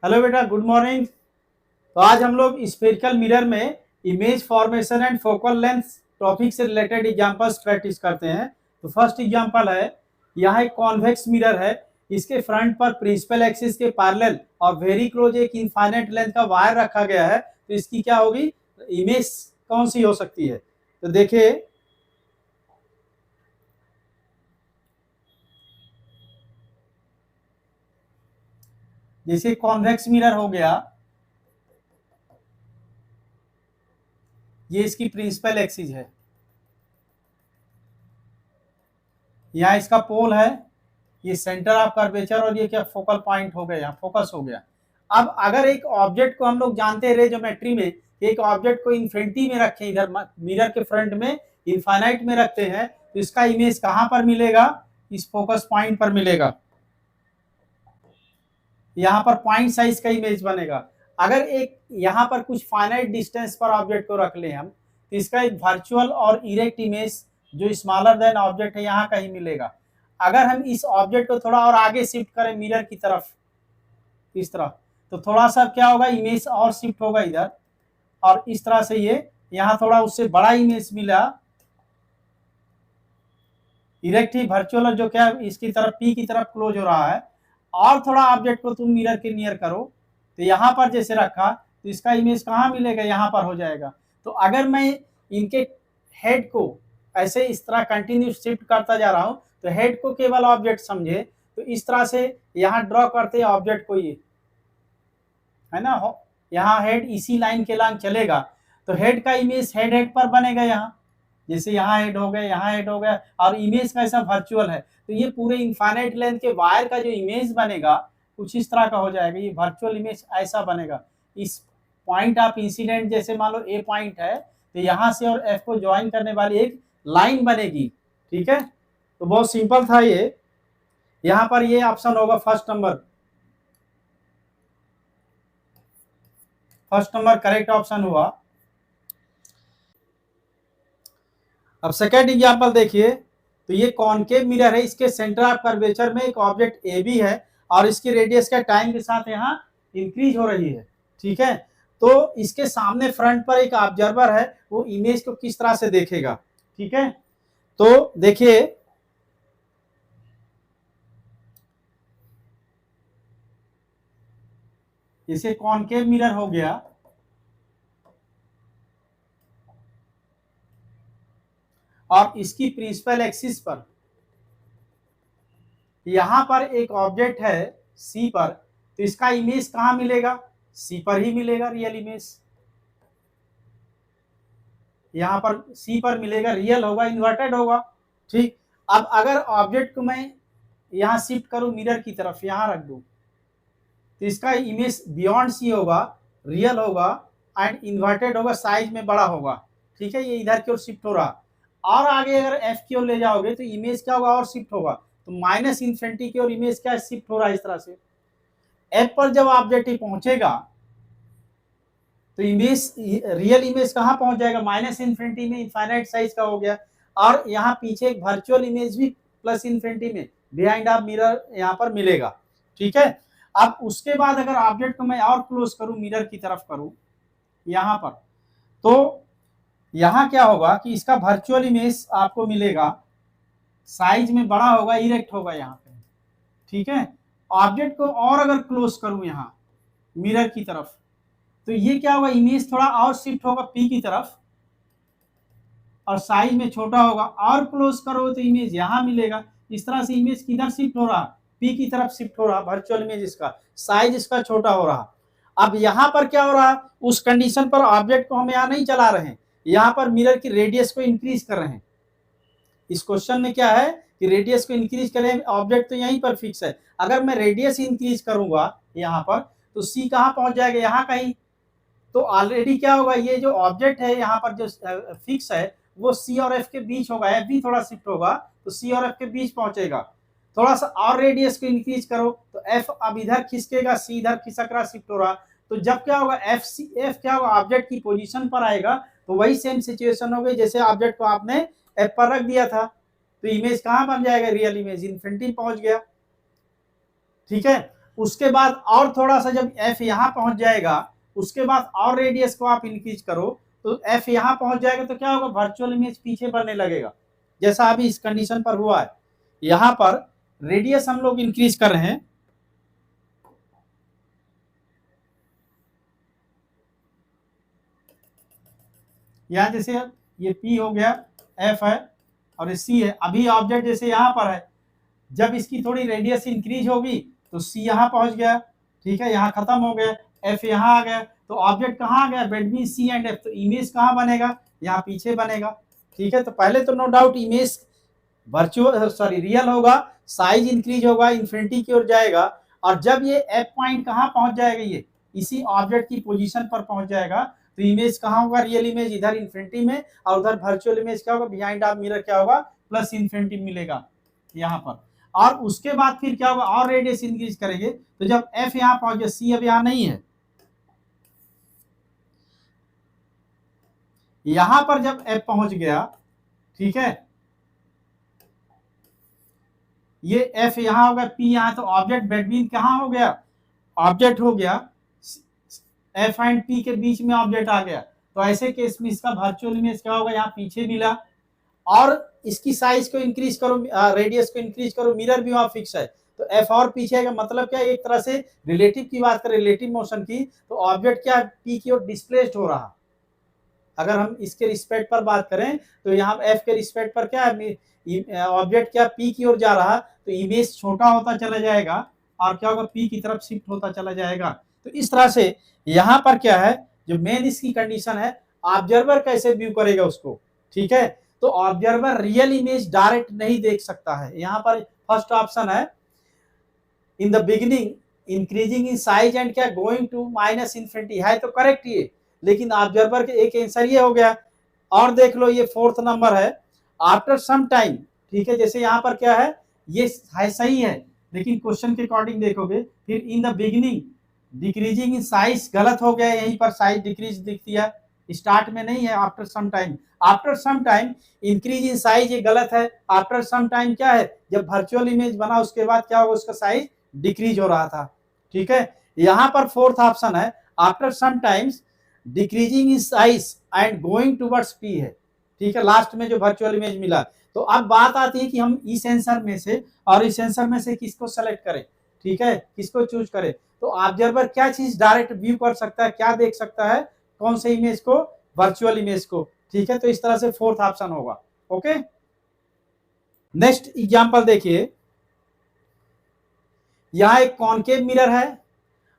Hello बेटा, good morning. तो आज हम लोग स्फेरिकल मिरर में image formation and focal length topic से रिलेटेड एग्जांपल्स प्रैक्टिस करते हैं। तो फर्स्ट एग्जांपल है, यहाँ एक कॉन्वेक्स मिरर है। इसके फ्रंट पर प्रिंसिपल एक्सिस के पैरेलल और वेरी क्लोज एक इनफाइनाइट लेंथ का वायर रखा गया है। तो इसकी क्या होगी, इमेज कौन सी हो सकती है? तो देखिए, जैसे कॉन्वेक्स मिरर हो गया, ये इसकी प्रिंसिपल एक्सिस है, यहाँ इसका पोल है, ये सेंटर ऑफ कर्वेचर और ये क्या फोकल पॉइंट हो गया, यहाँ फोकस हो गया। अब अगर एक ऑब्जेक्ट को हम लोग जानते हैं रे ज्योमेट्री में, एक ऑब्जेक्ट को इन्फिनिटी में रखें, इधर मिरर के फ्रंट में इनफाइनाइट में रखते हैं, तो इसका इमेज कहां पर मिलेगा? इस फोकस पॉइंट पर मिलेगा। यहाँ पर पॉइंट साइज का इमेज बनेगा। अगर एक यहाँ पर कुछ फाइनाइट डिस्टेंस पर ऑब्जेक्ट को रख ले हम, तो इसका एक वर्चुअल और इरेक्ट इमेज जो स्मॉलर देन ऑब्जेक्ट है यहाँ कहीं मिलेगा। अगर हम इस ऑब्जेक्ट को थोड़ा और आगे शिफ्ट करें मिरर की तरफ, इस तरह, तो थोड़ा सा क्या होगा, इमेज और शिफ्ट होगा इधर, और इस तरह से ये यहाँ थोड़ा उससे बड़ा इमेज मिला, इरेक्ट ही वर्चुअल जो क्या इसकी तरफ पी की तरफ क्लोज हो रहा है। और थोड़ा ऑब्जेक्ट को तुम मिरर के नियर करो, तो यहाँ पर जैसे रखा, तो इसका इमेज कहाँ मिलेगा? यहाँ पर हो जाएगा। तो अगर मैं इनके हेड को ऐसे इस तरह कंटिन्यू शिफ्ट करता जा रहा हूँ, तो हेड को केवल ऑब्जेक्ट समझे, तो इस तरह से यहाँ ड्रॉ करते हैं ऑब्जेक्ट को, ये है ना, यहाँ हेड इसी लाइन के लाइन चलेगा, तो हेड का इमेज हेड हेड पर बनेगा यहाँ, जैसे यहाँ हेड हो गया, यहाँ हेड हो गया, और इमेज कैसा वर्चुअल है। तो ये पूरे इनफाइनाइट लेंथ के वायर का जो इमेज बनेगा कुछ इस तरह का हो जाएगा, ये वर्चुअल इमेज ऐसा बनेगा। इस पॉइंट ऑफ इंसिडेंट जैसे मान लो ए पॉइंट है, तो यहाँ से और एफ को ज्वाइन करने वाली एक लाइन बनेगी। ठीक है, तो बहुत सिंपल था ये। यहाँ पर ये ऑप्शन होगा फर्स्ट नंबर करेक्ट ऑप्शन हुआ। अब सेकेंड एग्जाम्पल देखिए, तो ये कॉनकेव मिरर है, इसके सेंटर ऑफ कर्वेचर में एक ऑब्जेक्ट ए बी है, और इसकी रेडियस का टाइम के साथ यहाँ इंक्रीज हो रही है। ठीक है, तो इसके सामने फ्रंट पर एक ऑब्जर्वर है, वो इमेज को किस तरह से देखेगा? ठीक है, तो देखिए, इसे कॉनकेव मिरर हो गया, और इसकी प्रिंसिपल एक्सिस पर यहां पर एक ऑब्जेक्ट है सी पर, तो इसका इमेज कहां मिलेगा? सी पर ही मिलेगा, रियल इमेज यहां पर सी पर मिलेगा, रियल होगा, इन्वर्टेड होगा। ठीक, अब अगर ऑब्जेक्ट को मैं यहां शिफ्ट करूं मिरर की तरफ, यहां रख दूं, तो इसका इमेज बियॉन्ड सी होगा, रियल होगा एंड इन्वर्टेड होगा, साइज में बड़ा होगा। ठीक है, ये इधर की ओर शिफ्ट हो रहा, और आगे अगर एफ की ओर ले जाओगे तो इमेज क्या होगा? और शिफ्ट होगा, तो माइनस इन्फिनिटी की ओर इमेज क्या शिफ्ट हो रहा है, इस तरह से। एफ पर जब ऑब्जेक्ट पहुंचेगा तो इमेज, रियल इमेज कहां पहुंच जाएगा? माइनस इन्फिनिटी में, इनफाइनाइट साइज का हो गया, और यहाँ पीछे एक वर्चुअल इमेज भी प्लस इन्फिनिटी में बिहाइंड ऑफ मिरर यहाँ पर मिलेगा। ठीक है, अब उसके बाद अगर ऑब्जेक्ट को मैं और क्लोज करूं, मिरर की तरफ करूं यहाँ पर, तो यहाँ क्या होगा कि इसका वर्चुअल इमेज आपको मिलेगा, साइज में बड़ा होगा, इरेक्ट होगा यहाँ पे। ठीक है, ऑब्जेक्ट को और अगर क्लोज करूं यहाँ मिरर की तरफ, तो ये क्या होगा, इमेज थोड़ा और शिफ्ट होगा पी की तरफ, और साइज में छोटा होगा, और क्लोज करो तो इमेज यहाँ मिलेगा। इस तरह से इमेज किधर शिफ्ट हो रहा? पी की तरफ शिफ्ट हो रहा, वर्चुअल इमेज इसका, साइज इसका छोटा हो रहा। अब यहाँ पर क्या हो रहा, उस कंडीशन पर ऑब्जेक्ट को हम यहाँ नहीं चला रहे हैं, यहाँ पर मिरर की रेडियस को इंक्रीज कर रहे हैं। इस क्वेश्चन में क्या है कि रेडियस को इंक्रीज करें, ऑब्जेक्ट तो यहीं पर फिक्स है। अगर मैं रेडियस इंक्रीज करूंगा यहाँ पर, तो सी कहाँ पहुंच जाएगा? यहाँ कहीं। तो ऑलरेडी क्या होगा, ये जो ऑब्जेक्ट है यहाँ पर जो फिक्स है, वो सी और एफ के बीच होगा, एफ भी थोड़ा शिफ्ट होगा, तो सी और एफ के बीच पहुंचेगा। थोड़ा सा और रेडियस को इंक्रीज करो, तो एफ अब इधर खिसकेगा, सी इधर खिसक रहा, शिफ्ट हो रहा, तो जब क्या होगा, एफ क्या होगा, ऑब्जेक्ट की पोजीशन पर आएगा, तो वही सेम सिचुएशन हो गई जैसे ऑब्जेक्ट को आपने एफ पर रख दिया था, तो इमेज कहाँ बन जाएगा? रियल इमेज इन्फिनिटी पहुंच गया। ठीक है, उसके बाद और थोड़ा सा जब एफ यहाँ पहुंच जाएगा, उसके बाद और रेडियस को आप इंक्रीज करो तो एफ यहाँ पहुंच जाएगा, तो क्या होगा, वर्चुअल इमेज पीछे बढ़ने लगेगा, जैसा अभी इस कंडीशन पर हुआ है। यहाँ पर रेडियस हम लोग इंक्रीज कर रहे हैं, यहाँ जैसे ये P हो गया, F है और ये C है। अभी ऑब्जेक्ट जैसे यहाँ पर है, जब इसकी थोड़ी रेडियस इंक्रीज होगी तो C यहाँ पहुंच गया, ठीक है, यहाँ खत्म हो गया, F यहाँ आ गया, तो ऑब्जेक्ट कहाँ आ गया, बिटवीन C एंड F, तो इमेज कहाँ बनेगा, यहाँ पीछे बनेगा, ठीक है। तो पहले तो no doubt image virtual real होगा, साइज इंक्रीज होगा, इन्फिनिटी की ओर जाएगा, और जब ये F पॉइंट कहाँ पहुंच जाएगा, ये इसी ऑब्जेक्ट की पोजीशन पर पहुंच जाएगा, तो इमेज कहाँ होगा, रियल इमेज इधर इन्फिनिटी में, और उधर वर्चुअल इमेज क्या होगा, बिहाइंड ऑफ मिरर क्या होगा, प्लस इन्फिनिटी मिलेगा यहाँ पर। और उसके बाद फिर क्या होगा, और रेडियस इंक्रीज करेंगे, तो जब F यहाँ पहुंच गया, C अब यहाँ नहीं है, यहां पर जब F पहुंच गया, ठीक है, ये F यहाँ हो गया, P यहाँ, तो ऑब्जेक्ट बिटवीन कहाँ हो गया, ऑब्जेक्ट हो गया F एंड P के बीच में ऑब्जेक्ट आ गया, तो ऐसे केस में इसका वर्चुअल इमेज क्या होगा, यहाँ पीछे मिला, और इसकी साइज को इंक्रीज करो, रेडियस को इंक्रीज करो, मिरर भी वहां फिक्स है, तो F और पीछे आएगा, मतलब क्या, एक तरह से रिलेटिव की बात करें, रिलेटिव मोशन की, तो ऑब्जेक्ट क्या P की ओर डिस्प्लेस्ड हो रहा। अगर हम इसके रिस्पेक्ट पर बात करें तो यहाँ F के रिस्पेक्ट पर क्या है, ऑब्जेक्ट क्या P की ओर जा रहा, तो इमेज छोटा होता चला जाएगा और क्या होगा, P की तरफ शिफ्ट होता चला जाएगा। तो इस तरह से यहाँ पर क्या है, जो मेन इसकी कंडीशन है, ऑब्जर्वर कैसे व्यू करेगा उसको, ठीक है। तो ऑब्जर्वर रियल इमेज डायरेक्ट नहीं देख सकता है। यहाँ पर फर्स्ट ऑप्शन है, in the beginning increasing in size and क्या गोइंग टू माइनस इन्फिनिटी, है तो करेक्ट ये, लेकिन ऑब्जर्वर के एक आंसर ये हो गया। और देख लो ये फोर्थ नंबर है, आफ्टर सम टाइम, ठीक है, जैसे यहाँ पर क्या है, ये है सही है, लेकिन क्वेश्चन के अकॉर्डिंग देखोगे, फिर in the beginning decreasing in size गलत हो गया, यहीं पर साइज डिक्रीज दिख दिया, स्टार्ट में नहीं है, after some time, after some time increase in size, ये गलत है, आफ्टर सम टाइम क्या है, जब वर्चुअल इमेज बना उसके बाद क्या होगा, उसका साइज डिक्रीज हो रहा था, ठीक है। यहाँ पर फोर्थ ऑप्शन है, after some times decreasing in size and going towards P है, ठीक है, लास्ट में जो वर्चुअल इमेज मिला। तो अब बात आती है कि हम इस आंसर में से और इस आंसर में से किसको सेलेक्ट करें, ठीक है, किसको चूज करें। तो ऑब्जर्वर क्या चीज डायरेक्ट व्यू कर सकता है, क्या देख सकता है, कौन से इमेज को, वर्चुअल इमेज को, ठीक है। तो इस तरह से फोर्थ ऑप्शन होगा। ओके, नेक्स्ट एग्जांपल देखिए, यहाँ एक कॉनकेव मिरर है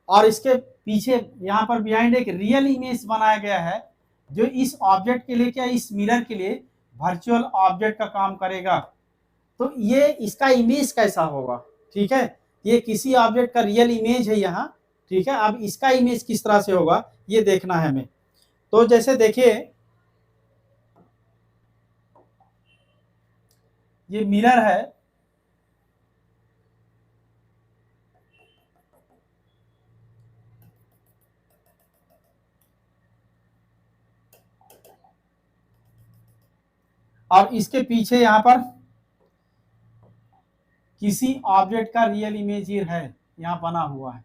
और इसके पीछे यहाँ पर बिहाइंड एक रियल इमेज बनाया गया है, जो इस ऑब्जेक्ट के लिए क्या, इस मिरर के लिए वर्चुअल ऑब्जेक्ट का काम करेगा। तो ये इसका इमेज कैसा होगा, ठीक है, ये किसी ऑब्जेक्ट का रियल इमेज है यहाँ, ठीक है। अब इसका इमेज किस तरह से होगा ये देखना है हमें। तो जैसे देखिए ये मिरर है, और इसके पीछे यहाँ पर किसी ऑब्जेक्ट का रियल इमेज है यहाँ बना हुआ है,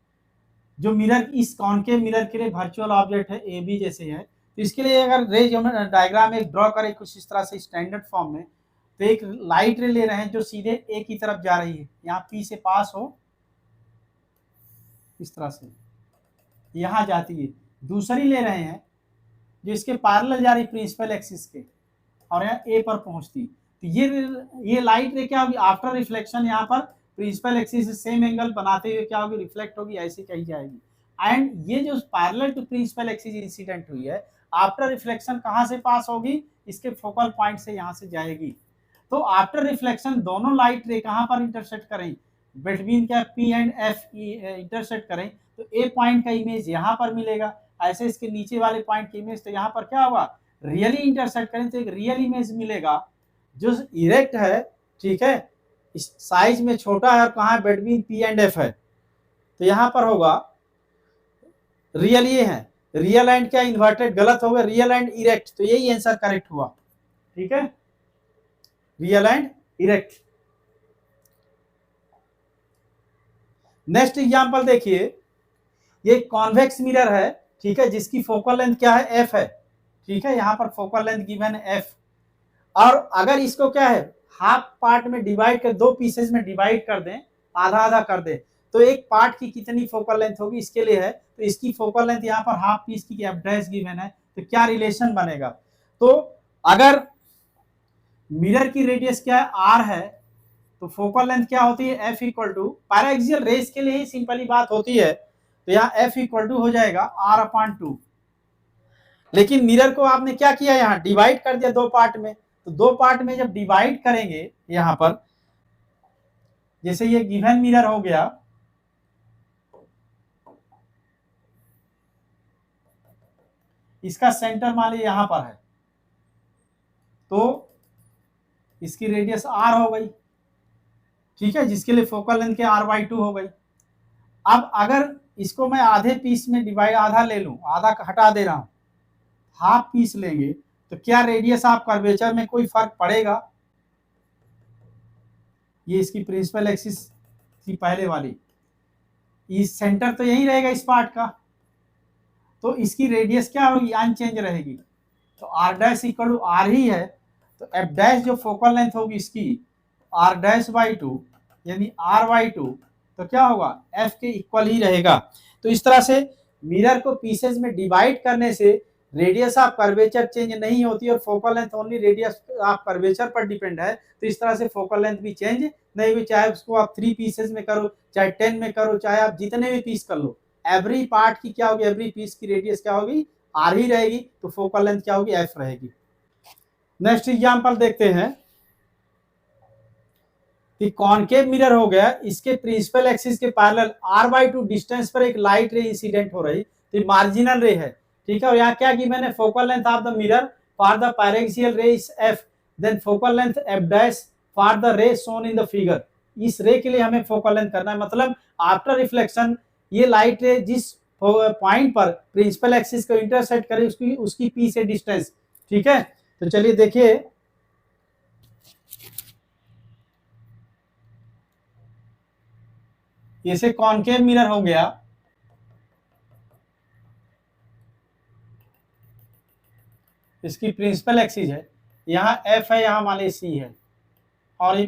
जो मिरर इस कॉनकेव मिरर के लिए वर्चुअल ऑब्जेक्ट है, ए बी जैसे है। तो इसके लिए अगर रे डायग्राम एक ड्रॉ करें कुछ इस तरह से स्टैंडर्ड फॉर्म में, तो एक लाइट रे ले रहे हैं जो सीधे ए की तरफ जा रही है, यहाँ पी से पास हो, इस तरह से यहाँ जाती है। दूसरी ले रहे हैं जो इसके पैरेलल जा रही प्रिंसिपल एक्सिस के, और यहाँ ए पर पहुंचती। तो ये लाइट रे क्या होगी, आफ्टर रिफ्लेक्शन यहाँ पर प्रिंसिपल एक्सिस से सेम एंगल बनाते हुए क्या होगी, रिफ्लेक्ट होगी, ऐसी कही जाएगी। एंड ये जो parallel to principal axis incident हुई है, आफ्टर रिफ्लेक्शन कहाँ से पास होगी, इसके फोकल पॉइंट से यहाँ से जाएगी। तो आफ्टर रिफ्लेक्शन दोनों लाइट रे कहाँ पर इंटरसेक्ट करें, बिटवीन क्या P एंड F इंटरसेक्ट करें, तो ए पॉइंट का इमेज यहाँ पर मिलेगा, ऐसे इसके नीचे वाले पॉइंट की इमेज, तो यहाँ पर क्या होगा, रियली इंटरसेक्ट करें तो एक रियल इमेज मिलेगा जो इरेक्ट है, ठीक है, इस साइज में छोटा है और कहाँ बिटवीन P एंड F है, तो यहाँ पर होगा रियल, ये है रियल एंड क्या इन्वर्टेड, गलत होगा, रियल एंड इरेक्ट, तो यही आंसर करेक्ट हुआ, ठीक है, real and erect. Next example देखिए, ये कॉन्वेक्स मिरर है, ठीक है, जिसकी फोकल लेंथ क्या है, एफ है, ठीक है, यहाँ पर फोकल लेंथ गिवन है एफ। और अगर इसको क्या है, हाफ पार्ट में डिवाइड कर, दो पीसेस में डिवाइड कर दें, आधा आधा कर दें, तो एक पार्ट की कितनी फोकल लेंथ होगी, इसके लिए है, तो इसकी फोकल लेंथ यहाँ पर हाफ पीस की एफ डैश गिवन है, तो क्या रिलेशन बनेगा, तो अगर मिरर की रेडियस क्या है, आर है, तो फोकल लेंथ क्या होती है, F equal to, paraxial rays के लिए ही सिंपली बात होती है, तो यहाँ एफ इक्वल टू हो जाएगा आर अपॉन 2। लेकिन मिरर को आपने क्या किया, यहाँ डिवाइड कर दिया दो पार्ट में, तो दो पार्ट में जब डिवाइड करेंगे, यहाँ पर जैसे ये गिवन मिरर हो गया, इसका सेंटर मान लीजिए यहां पर है, तो इसकी रेडियस आर हो गई, ठीक है, जिसके लिए फोकल लेंथ के r/2 हो गई। अब अगर इसको मैं आधे पीस में डिवाइड, आधा ले लूं, आधा हटा दे रहा हूं, हाफ पीस लेंगे, तो क्या रेडियस ऑफ कर्वेचर में कोई फर्क पड़ेगा, ये इसकी प्रिंसिपल एक्सिस थी पहले वाली, इस सेंटर तो यही रहेगा इस पार्ट का, तो इसकी रेडियस क्या होगी, अनचेंज रहेगी, तो R dash equal to R ही है, तो एफ डैश जो फोकल लेंथ होगी इसकी आर डैश बाई 2 यानी r/2, तो क्या होगा, f के इक्वल ही रहेगा। तो इस तरह से मिरर को पीसेस में डिवाइड करने से रेडियस ऑफ कर्वेचर चेंज नहीं होती और focal length only radius of curvature पर डिपेंड है, तो इस तरह से फोकल लेंथ भी चेंज नहीं हुई, चाहे उसको आप 3 पीसेस में करो, चाहे 10 में करो, चाहे आप जितने भी पीस कर लो, एवरी पार्ट की क्या होगी, एवरी पीस की रेडियस क्या होगी, r ही रहेगी, तो फोकल लेंथ क्या होगी, f रहेगी। नेक्स्ट एग्जांपल देखते हैं कि कॉनकेव मिरर हो गया, इसके प्रिंसिपल एक्सिस के पैरेलल r/2 डिस्टेंस पर एक लाइट रे इंसिडेंट हो रही, तो मार्जिनल रे है, ठीक है, और यहाँ क्या की मैंने, focal length of the mirror for the paraxial ray is F, then focal length F dash for the ray shown in the figure. इस रे के लिए हमें फोकल लेंथ करना है, मतलब आफ्टर रिफ्लेक्शन ये लाइट रे जिस पॉइंट पर प्रिंसिपल एक्सिस को इंटरसेक्ट करे उसकी पी से डिस्टेंस, ठीक है। तो चलिए देखिए, जैसे कॉनकेव मिरर हो गया, इसकी प्रिंसिपल एक्सिस है, यहाँ एफ है, यहाँ मान लीजिए सी है, और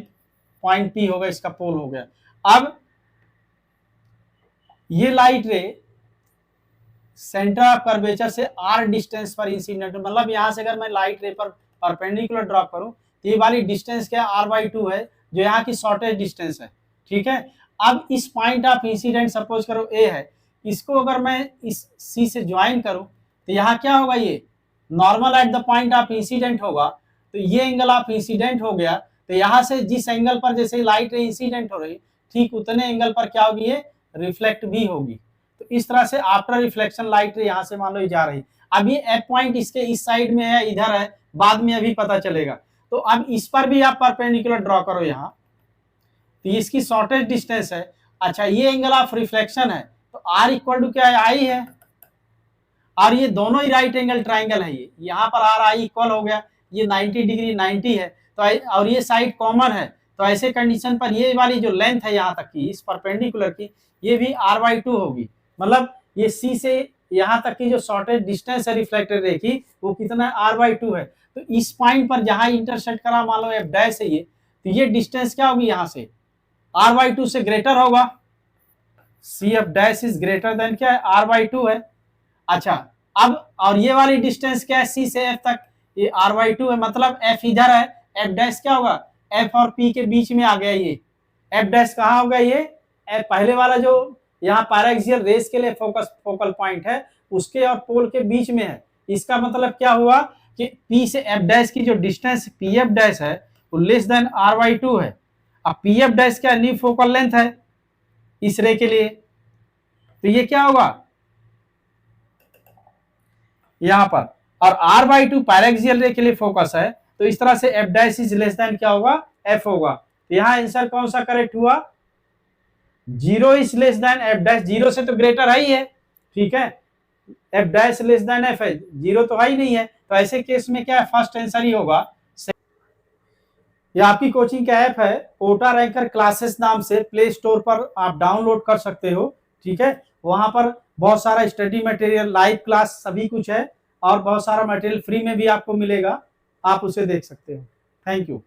पॉइंट पी होगा, इसका पोल हो गया। अब ये लाइट रे सेंटर ऑफ कर्वेचर से आर डिस्टेंस पर इंसिडेंट, मतलब यहां से अगर मैं लाइट रे पर परपेंडिकुलर ड्रॉ करूं, तो ये वाली डिस्टेंस क्या r/2 है, जो यहाँ की शॉर्टेस्ट डिस्टेंस है, ठीक है। अब इस पॉइंट ऑफ इंसिडेंट सपोज करो ए है, इसको अगर मैं इस सी से ज्वाइन करूं, तो यहाँ क्या होगा, ये normal at the point of incident होगा, तो ये एंगल ऑफ इंसिडेंट हो गया, तो यहाँ से जिस एंगल पर जैसे लाइट रे इंसिडेंट हो रही, ठीक उतने एंगल पर क्या होगी, ये रिफ्लेक्ट भी होगी। तो इस तरह से आफ्टर रिफ्लेक्शन लाइट रे यहाँ से मान लो जा रही, अब ये एफ पॉइंट इसके इस साइड में है, इधर है, बाद में अभी पता चलेगा। तो अब इस पर भी आप परपेंडिकुलर ड्रॉ करो यहाँ, तो इसकी शॉर्टेस्ट डिस्टेंस है। अच्छा, ये एंगल ऑफ रिफ्लेक्शन है, तो r इक्वल टू क्या है, आई है, और ये दोनों ही राइट एंगल ट्राइंगल है, ये यहाँ पर r i इक्वल हो गया, ये 90 डिग्री 90 है, तो और ये साइड कॉमन है, तो ऐसे कंडीशन पर ये वाली जो लेंथ है यहाँ तक की इस परपेंडिकुलर की, ये भी r/2 होगी, मतलब ये c से यहाँ तक की जो शॉर्टेस्ट डिस्टेंस है रिफ्लेक्टेड रे की, वो कितना है, r/2 है। तो इस पॉइंट पर जहां इंटरसेक्ट करा, मान लो एफ डैश है ये, तो ये डिस्टेंस क्या होगी, यहाँ से r/2 से ग्रेटर होगा, C F dash is greater than क्या है, r/2 है। अच्छा, अब और ये वाली डिस्टेंस क्या है, सी से एफ तक, ये r/2 है, मतलब एफ इधर है, एफ डैश क्या होगा, एफ और पी के बीच में आ गया, ये एफ डैश कहाँ होगा, ये एफ पहले वाला जो यहाँ पैराक्सियल रेस के लिए फोकल पॉइंट है, उसके और पोल के बीच में है। इसका मतलब क्या हुआ कि पी से एफ डैश की जो डिस्टेंस पी एफ डैश है वो लेस देन r/2 है। अब पी एफ डैश क्या न्यू फोकल लेंथ है इस रे के लिए, तो ये क्या होगा यहाँ पर, और r/2 पैराक्सियल रे के लिए फोकस है, तो इस तरह से F dash is less than क्या होगा, एफ होगा। तो यहाँ आंसर कौन सा करेक्ट हुआ, 0 is less than F dash, 0 से तो ग्रेटर है ही है, ठीक है, F dash less than F है, 0 तो है ही नहीं है, तो ऐसे केस में क्या है, फर्स्ट आंसर ही होगा। ये आपकी कोचिंग का ऐप है, ओटा रैंकर क्लासेस नाम से प्ले स्टोर पर आप डाउनलोड कर सकते हो। ठीक है, वहां पर बहुत सारा स्टडी मटेरियल, लाइव क्लास सभी कुछ है और बहुत सारा मटेरियल फ्री में भी आपको मिलेगा, आप उसे देख सकते हो। Thank you.